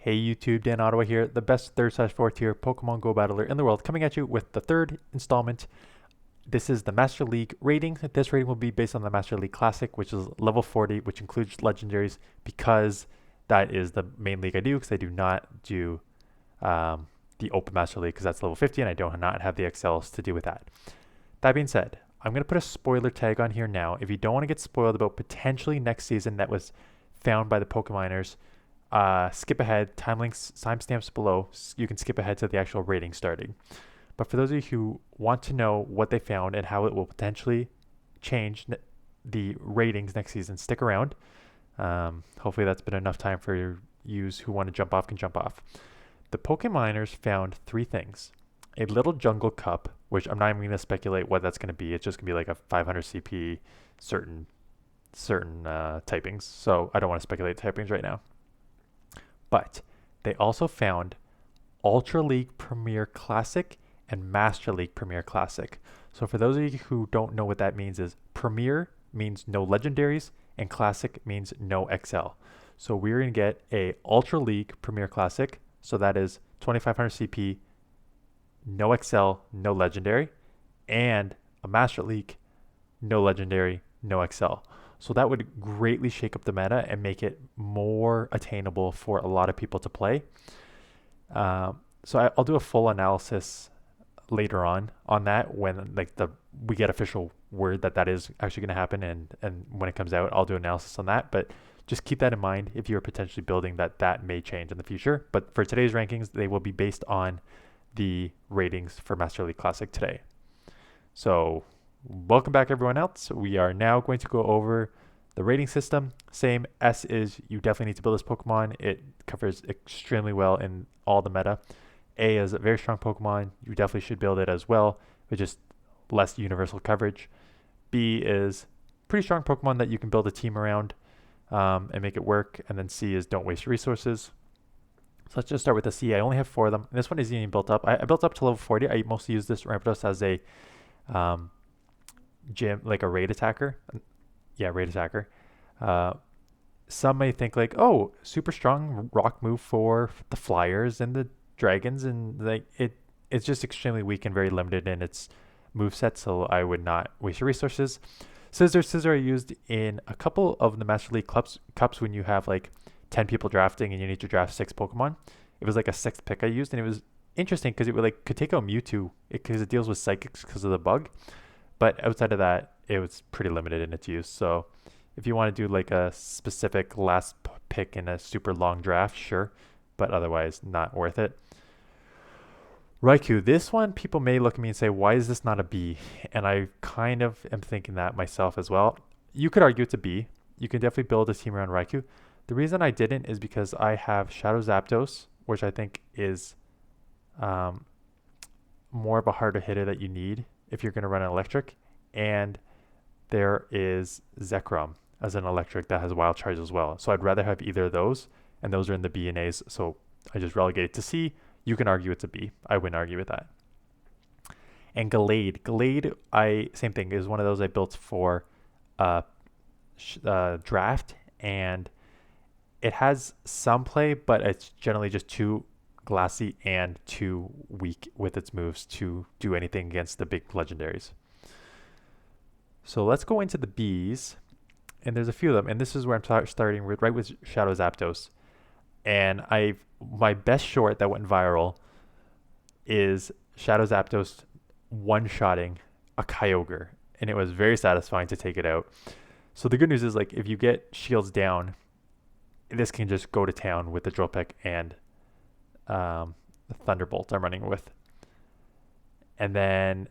Hey YouTube, Dan Ottawa here, the best 3rd/4th tier Pokemon Go battler in the world, coming at you with the third installment. This is the Master League rating. This rating will be based on the Master League Classic, which is level 40, which includes legendaries, because that is the main league I do, because I do not do the Open Master League, because that's level 50, and I do not have the XLs to do with that. That being said, I'm going to put a spoiler tag on here now. If you don't want to get spoiled about potentially next season that was found by the Pokeminers, skip ahead, timestamps below. You can skip ahead to the actual rating starting. But for those of you who want to know what they found and how it will potentially change the ratings next season, stick around. Hopefully that's been enough time for you who want to jump off can jump off. The Pokeminers found 3 things. A little jungle cup, which I'm not even going to speculate what that's going to be. It's just going to be like a 500 CP certain typings. So I don't want to speculate typings right now. But they also found Ultra League Premier Classic and Master League Premier Classic. So for those of you who don't know what that means, is Premier means no legendaries and Classic means no XL. So we're going to get a Ultra League Premier Classic. So that is 2500 CP, no XL, no legendary, and a Master League, no legendary, no XL. So that would greatly shake up the meta and make it more attainable for a lot of people to play. So I'll do a full analysis later on that when we get official word that is actually going to happen, and when it comes out, I'll do analysis on that. But just keep that in mind if you're potentially building that may change in the future. But for today's rankings, they will be based on the ratings for Master League Classic today. So welcome back everyone else. We are now going to go over the rating system. Same. S is you definitely need to build this Pokemon. It covers extremely well in all the meta. A is a very strong Pokemon. You definitely should build it as well, with just less universal coverage. B is pretty strong Pokemon that you can build a team around and make it work. And then C is don't waste resources. So let's just start with the C. I only have 4 of them. This one isn't even built up. I built up to level 40. I mostly use this Rampardos as a gym, like a raid attacker. Yeah, raid attacker. Some may think like, oh, super strong rock move for the flyers and the dragons, and like it's just extremely weak and very limited in its move set, so I would not waste your resources. Scissor I used in a couple of the Master League cups when you have like 10 people drafting and you need to draft 6 Pokemon. It was like a 6th pick I used, and it was interesting because it would could take out Mewtwo because it deals with psychics because of the bug. But outside of that, it was pretty limited in its use. So if you want to do like a specific last pick in a super long draft, sure, but otherwise not worth it. Raikou, this one people may look at me and say, why is this not a B? And I kind of am thinking that myself as well. You could argue it's a B. You can definitely build a team around Raikou. The reason I didn't is because I have Shadow Zapdos, which I think is more of a harder hitter that you need if you're going to run an electric. And there is Zekrom as an electric that has wild charge as well. So I'd rather have either of those, and those are in the B and A's. So I just relegate it to C. You can argue it's a B. I wouldn't argue with that. And Gallade, same thing, is one of those I built for draft, and it has some play, but it's generally just too glassy and too weak with its moves to do anything against the big legendaries. So let's go into the Bs, and there's a few of them, and this is where I'm starting with, right with Shadow Zapdos. And my best short that went viral is Shadow Zapdos one-shotting a Kyogre, and it was very satisfying to take it out. So the good news is, if you get shields down, this can just go to town with the Drill Peck and the Thunderbolt I'm running with. And then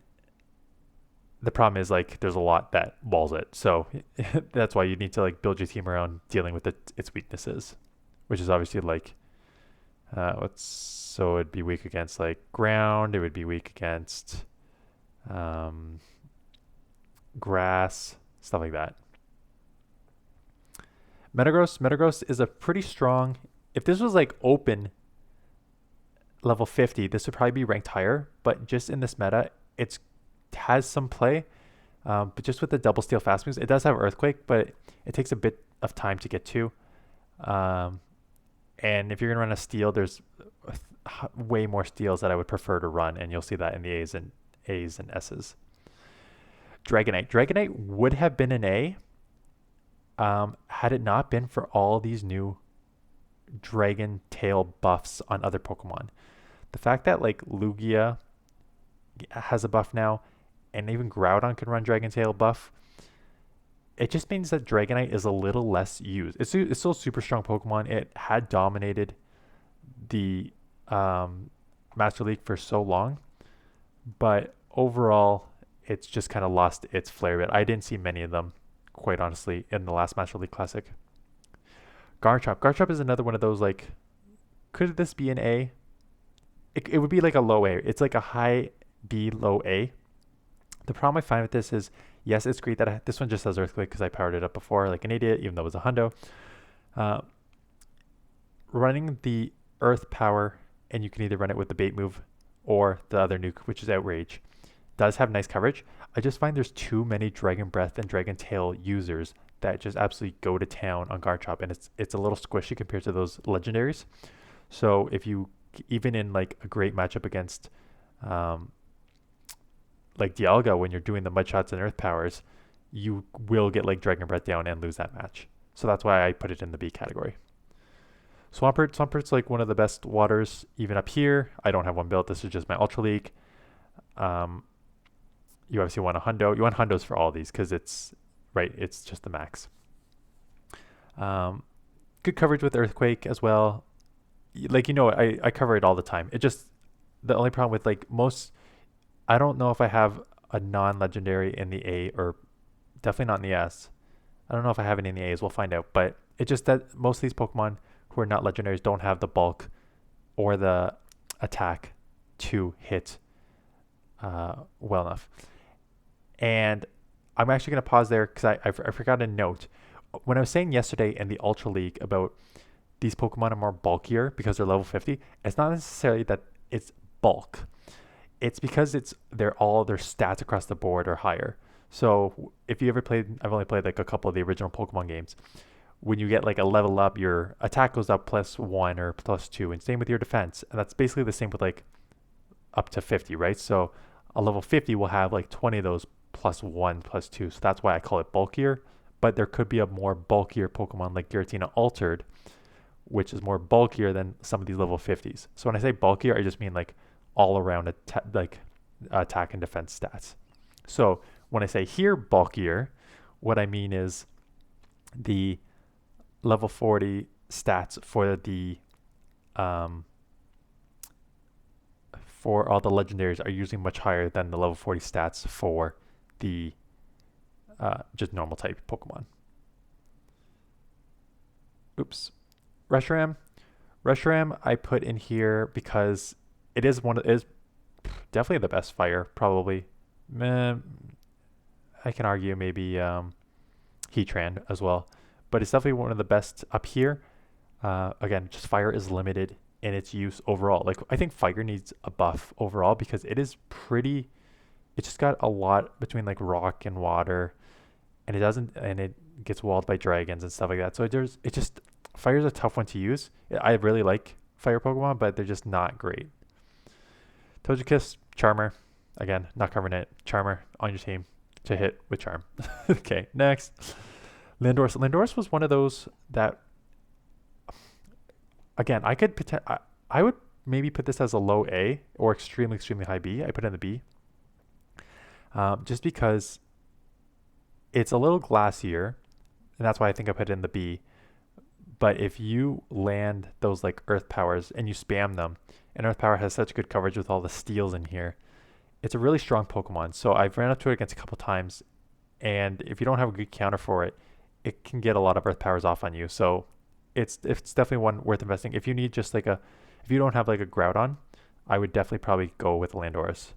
the problem is there's a lot that walls it, so that's why you need to build your team around dealing with its weaknesses, which is obviously so it'd be weak against ground, it would be weak against grass, stuff like that. Metagross is a pretty strong, if this was open level 50, this would probably be ranked higher, but just in this meta, it has some play. But just with the double steel fast moves, it does have Earthquake, but it takes a bit of time to get to. And if you're going to run a steel, there's way more steels that I would prefer to run, and you'll see that in the A's and S's. Dragonite. Dragonite would have been an A had it not been for all these new dragon tail buffs on other Pokemon. The fact that like Lugia has a buff now, and even Groudon can run Dragon Tail buff, it just means that Dragonite is a little less used. It's still a super strong Pokemon. It had dominated the Master League for so long, but overall, it's just kind of lost its flair a bit. I didn't see many of them, quite honestly, in the last Master League Classic. Garchomp. Garchomp is another one of those, like, could this be an A? It would be like a low A. It's like a high B, low A. The problem I find with this is, yes, it's great that this one just has Earthquake because I powered it up before like an idiot, even though it was a hundo. Running the Earth power, and you can either run it with the bait move or the other nuke, which is Outrage, does have nice coverage. I just find there's too many Dragon Breath and Dragon Tail users that just absolutely go to town on Garchomp, and it's a little squishy compared to those legendaries. So if you, even in like a great matchup against like Dialga, when you're doing the mud shots and earth powers, you will get like Dragon Breath down and lose that match. So that's why I put it in the B category. Swampert's like one of the best waters even up here. I don't have one built. This is just my Ultra League. You obviously want a hundo. You want hundos for all these because it's just the max. Good coverage with Earthquake as well. Like, I cover it all the time. It just, the only problem with like most, I don't know if I have a non-legendary in the A, or definitely not in the S. I don't know if I have it in the A's. We'll find out. But it's just that most of these Pokemon who are not legendaries don't have the bulk or the attack to hit well enough. And I'm actually going to pause there because I forgot a note. When I was saying yesterday in the Ultra League about these Pokemon are more bulkier because they're level 50, it's not necessarily that it's bulk. It's because their stats across the board are higher. So if you ever played, I've only played like a couple of the original Pokemon games. When you get like a level up, your attack goes up +1 or +2, and same with your defense. And that's basically the same with like up to 50, right? So a level 50 will have like 20 of those +1, +2. So that's why I call it bulkier. But there could be a more bulkier Pokemon like Giratina Altered, which is more bulkier than some of these level 50s. So when I say bulkier, I just mean like all around attack and defense stats. So when I say here bulkier, what I mean is the level 40 stats for the for all the legendaries are usually much higher than the level 40 stats for the just normal type Pokemon. Oops. Reshiram I put in here because it is definitely the best fire, probably. I can argue maybe Heatran as well, but it's definitely one of the best up here. Again, just fire is limited in its use overall. Like, I think fire needs a buff overall because it just got a lot between like rock and water, and it gets walled by dragons and stuff like that. So fire's a tough one to use. I really like fire Pokemon, but they're just not great. Togekiss, Charmer. Again, not covering it. Charmer on your team to hit with Charm. Okay, next. Lindorus. Lindorus was one of those that, again, I would maybe put this as a low A or extremely, extremely high B. I put it in the B. Just because it's a little glassier, and that's why I think I put it in the B. But if you land those like Earth Powers and you spam them, and Earth Power has such good coverage with all the steals in here, it's a really strong Pokemon. So I've ran up to it against a couple times, and if you don't have a good counter for it, it can get a lot of Earth Powers off on you. So it's definitely one worth investing. If you need just if you don't have like a Groudon, I would definitely probably go with Landorus.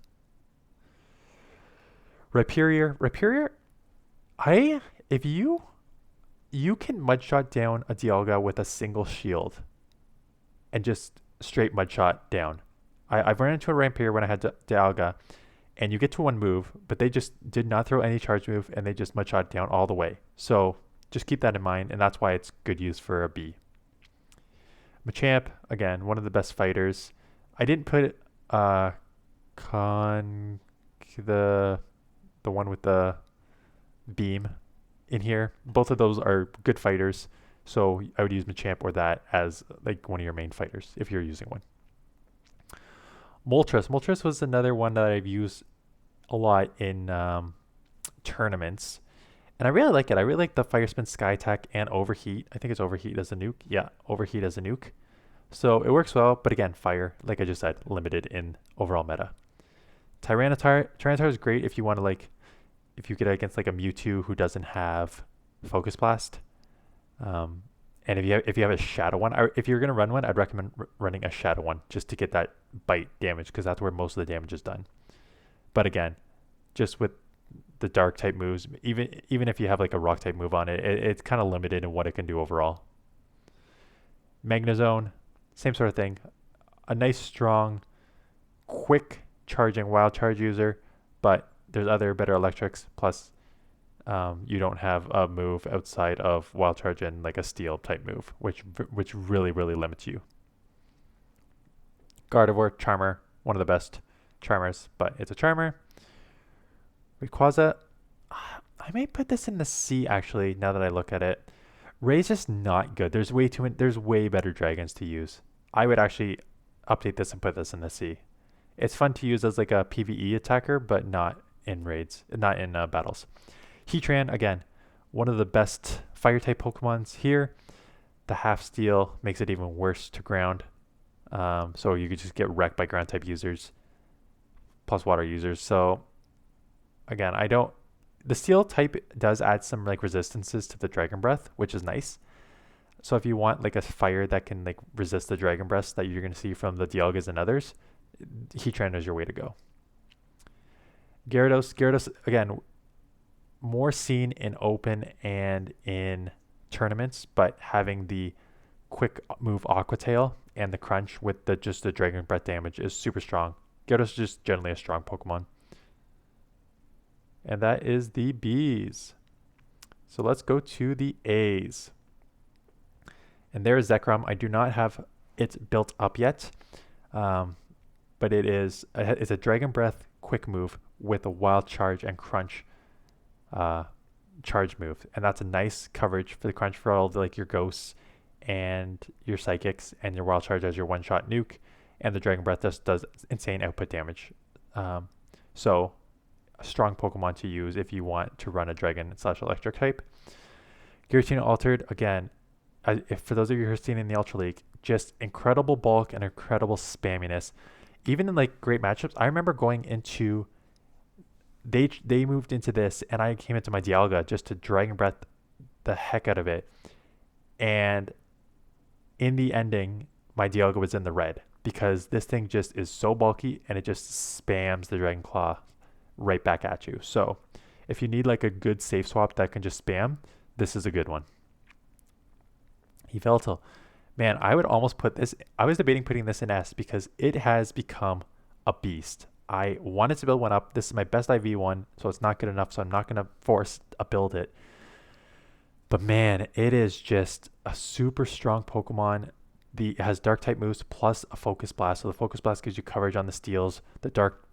Rhyperior, if you can Mudshot down a Dialga with a single shield and just straight Mudshot down. I've run into a Rhyperior when I had Dialga, and you get to one move, but they just did not throw any charge move, and they just Mudshot down all the way. So just keep that in mind, and that's why it's good use for a B. Machamp, again, one of the best fighters. I didn't put uh con the one with the beam in here. Both of those are good fighters, so I would use Machamp or that as like one of your main fighters if you're using one. Moltres. Moltres was another one that I've used a lot in tournaments, and I really like it. I really like the Fire Spin, Sky Attack, and Overheat. I think it's Overheat as a nuke. Yeah, Overheat as a nuke. So it works well, but again, Fire, like I just said, limited in overall meta. Tyranitar is great if you want to like, if you get against like a Mewtwo who doesn't have Focus Blast. And if you have a Shadow one, if you're gonna run one, I'd recommend running a Shadow one just to get that bite damage because that's where most of the damage is done. But again, just with the Dark type moves, even if you have like a Rock type move on it, it's kind of limited in what it can do overall. Magnezone, same sort of thing. A nice, strong, quick charging wild charge user, but there's other better electrics. Plus, you don't have a move outside of wild charge and like a steel type move, which really limits you. Gardevoir, Charmer, one of the best Charmers, but it's a Charmer. Rayquaza, I may put this in the C actually. Now that I look at it, Ray's just not good. There's way better dragons to use. I would actually update this and put this in the C. It's fun to use as like a PvE attacker, but not in raids, not in battles. Heatran, again, one of the best fire type Pokemons here. The half steel makes it even worse to ground. So you could just get wrecked by ground type users plus water users. So again, the steel type does add some like resistances to the Dragon Breath, which is nice. So if you want like a fire that can like resist the Dragon Breath that you're going to see from the Dialgas and others, Heatran is your way to go. Gyarados, again, more seen in open and in tournaments, but having the quick move Aqua Tail and the crunch with the Dragon Breath damage is super strong. Gyarados is just generally a strong Pokemon. And that is the Bs. So let's go to the As. And there is Zekrom. I do not have it built up yet, but it's a Dragon Breath quick move with a Wild Charge and Crunch charge move, and that's a nice coverage for the crunch for all of like your ghosts and your psychics, and your Wild Charge as your one-shot nuke, and the Dragon Breath just does insane output damage. So a strong Pokemon to use if you want to run a Dragon/Electric type. Giratina Altered, again, if for those of you who are seen in the Ultra League, just incredible bulk and incredible spamminess. Even in like great matchups, I remember going into they moved into this, and I came into my Dialga just to Dragon Breath the heck out of it. And in the ending, my Dialga was in the red because this thing just is so bulky and it just spams the Dragon Claw right back at you. So if you need like a good safe swap that can just spam, this is a good one. Yveltal. Man, I would almost put this, I was debating putting this in S because it has become a beast. I wanted to build one up. This is my best IV one, so it's not good enough, so I'm not going to force a build it. But man, it is just a super strong Pokemon. It has dark type moves plus a Focus Blast. So the Focus Blast gives you coverage on the steals. The Dark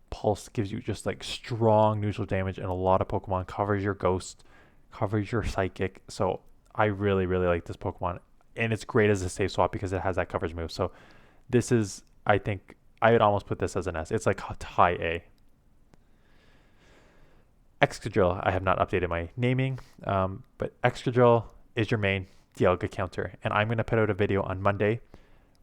Pulse gives you just like strong neutral damage, and a lot of Pokemon covers your Ghost, covers your Psychic. So I really like this Pokemon. And it's great as a safe swap because it has that coverage move. So this is, I think, I would almost put this as an S. It's like high A. Excadrill, I have not updated my naming, but Excadrill is your main Dialga counter. And I'm going to put out a video on Monday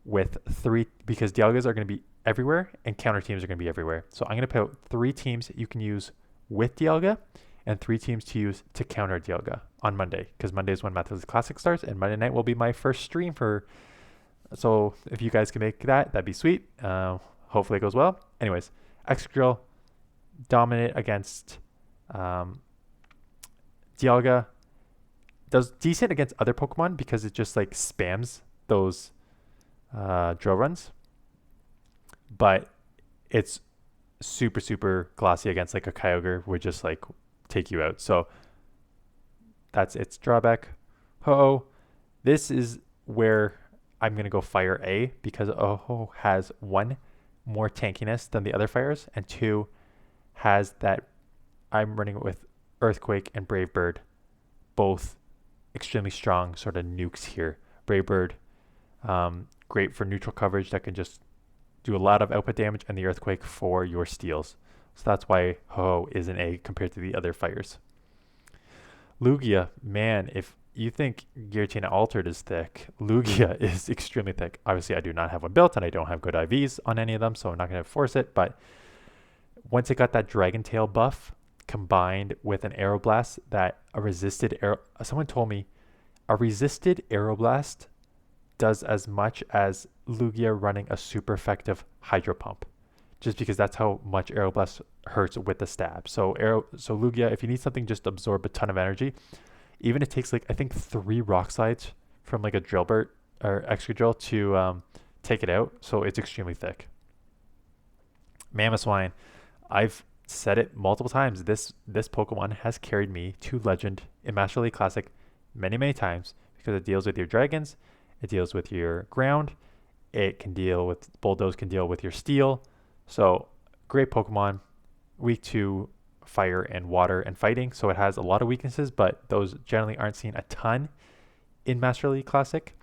with 3, because Dialgas are going to be everywhere and counter teams are going to be everywhere. So I'm going to put out 3 teams you can use with Dialga and 3 teams to use to counter Dialga on Monday, because Monday is when Mathis Classic starts, and Monday night will be my first stream for. So if you guys can make that, that'd be sweet. Hopefully it goes well. Anyways, Excadrill, dominant against Dialga. Does decent against other Pokemon because it just like spams those drill runs. But it's super glassy against like a Kyogre, would just like take you out. So that's its drawback. Ho-Oh, this is where I'm going to go fire A because Oho has one, more tankiness than the other fires, and two, has that I'm running with Earthquake and Brave Bird, both extremely strong sort of nukes here. Brave Bird, great for neutral coverage that can just do a lot of output damage, and the Earthquake for your steals. So that's why Ho is an A compared to the other fires. Lugia, man, if you think Giratina Altered is thick, Lugia is extremely thick. Obviously, I do not have one built, and I don't have good IVs on any of them, so I'm not going to force it. But once it got that Dragon Tail buff combined with an Aeroblast, that a resisted arrow, someone told me a resisted Aeroblast does as much as Lugia running a super effective Hydro Pump, just because that's how much Aeroblast hurts with the stab. So Lugia, if you need something just to absorb a ton of energy, even it takes like I think 3 Rock Slides from like a Drillburt or Excadrill to take it out. So it's extremely thick. Mamoswine, I've said it multiple times. This Pokemon has carried me to Legend in Master League Classic many times because it deals with your dragons, it deals with your ground, it can deal with Bulldoze, can deal with your steel. So great Pokemon, weak to fire and water and fighting. So it has a lot of weaknesses, but those generally aren't seen a ton in Master League Classic.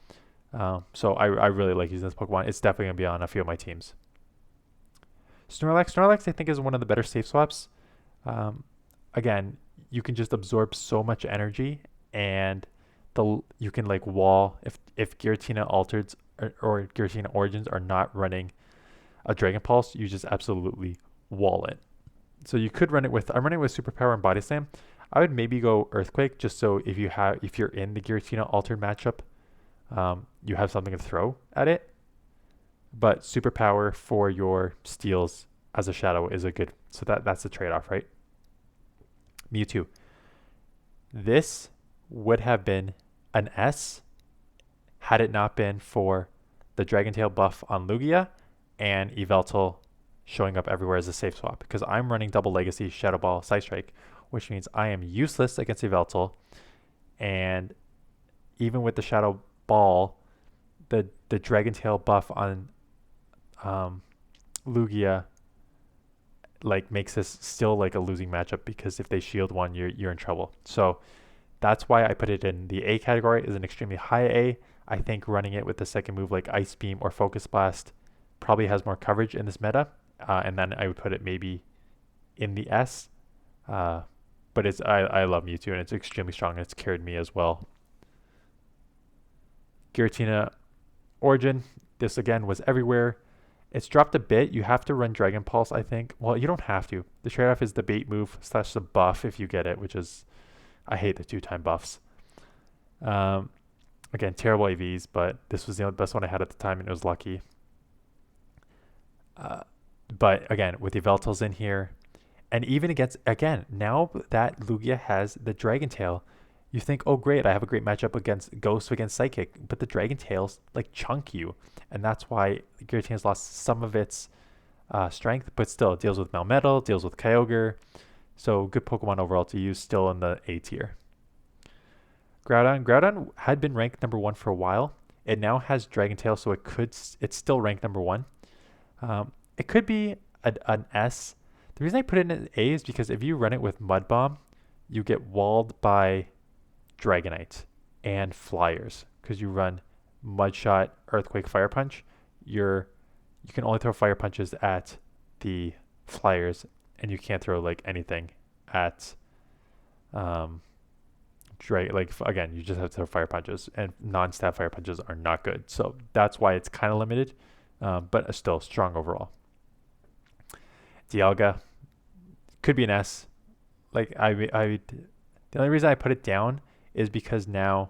So I really like using this Pokemon. It's definitely going to be on a few of my teams. Snorlax I think is one of the better safe swaps. Again, you can just absorb so much energy, and you can like wall if Giratina Altereds or Giratina Origins are not running a Dragon Pulse, you just absolutely wall it. So you could run it with, I'm running with Superpower and Body Slam. I would maybe go Earthquake just so if you're in the Giratina Altered matchup, you have something to throw at it. But Superpower for your steals as a shadow is a good, so that's the trade-off, right? Mewtwo. This would have been an S had it not been for the Dragon Tail buff on Lugia and Yveltal showing up everywhere as a safe swap, because I'm running double Legacy, Shadow Ball, Side Strike, which means I am useless against Yveltal, and even with the Shadow Ball, the Dragon Tail buff on Lugia like makes this still like a losing matchup, because if they shield one, you're in trouble. So that's why I put it in the A category, is an extremely high A. I think running it with the second move like Ice Beam or Focus Blast probably has more coverage in this meta, and then I would put it maybe in the S. But I love Mewtwo, and it's extremely strong, and it's carried me as well. Giratina Origin, this again was everywhere. It's dropped a bit. You have to run Dragon Pulse, I think. Well, you don't have to. The trade-off is the bait move / the buff if you get it, which is, I hate the 2-time buffs. Again, terrible AVs, but this was the best one I had at the time, and it was lucky. But again, with the Yveltals in here, and even against, again, now that Lugia has the Dragon Tail, you think, oh great, I have a great matchup against Ghost, against Psychic, but the Dragon Tails like chunk you, and that's why Giratina's lost some of its strength, but still it deals with Melmetal, deals with Kyogre, so good Pokemon overall to use, still in the A tier. Groudon had been ranked number 1 for a while. It now has Dragon Tail, so it's still ranked number 1. It could be an S. The reason I put it in A is because if you run it with Mud Bomb, you get walled by Dragonite and Flyers, because you run Mud Shot, Earthquake, Fire Punch. You can only throw Fire Punches at the Flyers, and you can't throw like anything at again, you just have to throw Fire Punches, and non-stab Fire Punches are not good. So that's why it's kind of limited, but still strong overall. Dialga could be an S. Like the only reason I put it down is because now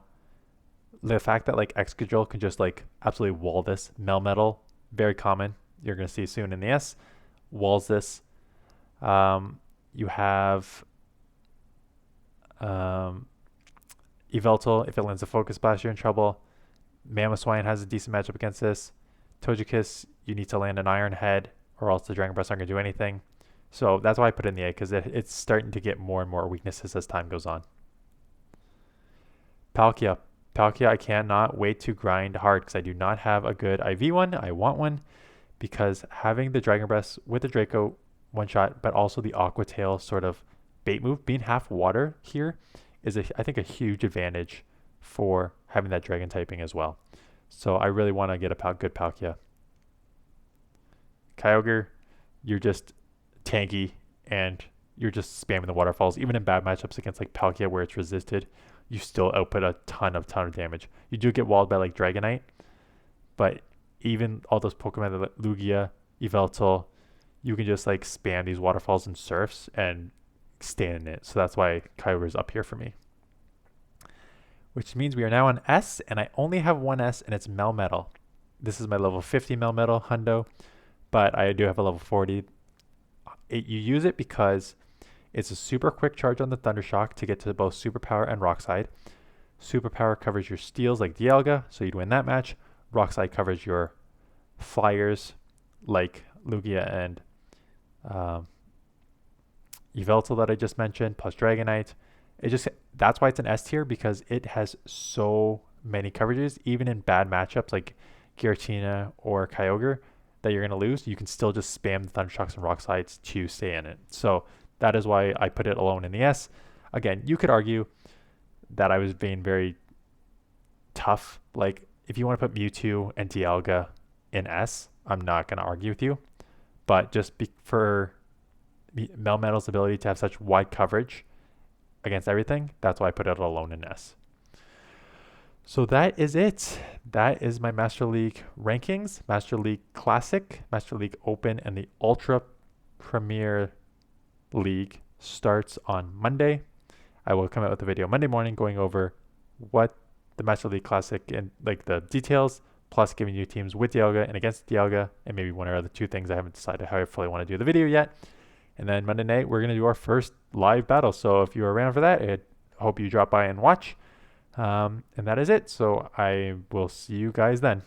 the fact that like Excadrill can just like absolutely wall this. Melmetal, very common. You're gonna see soon in the S. Walls this. You have Yveltal, if it lands a Focus Blast, you're in trouble. Mamoswine has a decent matchup against this. Togekiss, you need to land an Iron Head, or else the Dragon Breath aren't going to do anything. So that's why I put it in the A, because it's starting to get more and more weaknesses as time goes on. Palkia. Palkia, I cannot wait to grind hard because I do not have a good IV one. I want one because having the Dragon Breath with the Draco one shot, but also the Aqua Tail sort of bait move, being half water here is, I think, a huge advantage for having that Dragon typing as well. So I really want to get a good Palkia. Kyogre, you're just tanky and you're just spamming the waterfalls. Even in bad matchups against like Palkia where it's resisted, you still output a ton of damage. You do get walled by like Dragonite, but even all those Pokemon like Lugia, Yveltal, you can just like spam these waterfalls and surfs and stay in it. So that's why Kyogre is up here for me. Which means we are now on S, and I only have one S, and it's Melmetal. This is my level 50 Melmetal Hundo, but I do have a level 40. You use it because it's a super quick charge on the Thundershock to get to both Superpower and Rock Slide. Superpower covers your steals like Dialga, so you'd win that match. Rock Slide covers your flyers like Lugia and Yveltal that I just mentioned, plus Dragonite. That's why it's an S tier, because it has so many coverages. Even in bad matchups like Giratina or Kyogre that you're going to lose, you can still just spam the Thundershocks and Rock Slides to stay in it. So that is why I put it alone in the S. Again, you could argue that I was being very tough. Like, if you want to put Mewtwo and Dialga in S, I'm not going to argue with you. But just for Melmetal's ability to have such wide coverage against everything, that's why I put it alone in S. So that is it. That is my Master League rankings. Master League Classic, Master League Open, and the Ultra Premier League starts on Monday. I will come out with a video Monday morning going over what the Master League Classic and like the details, plus giving you teams with Dialga and against Dialga, and maybe one or other two things. I haven't decided how I fully want to do the video yet. And then Monday night, we're going to do our first live battle. So if you're around for that, I hope you drop by and watch. And that is it. So I will see you guys then.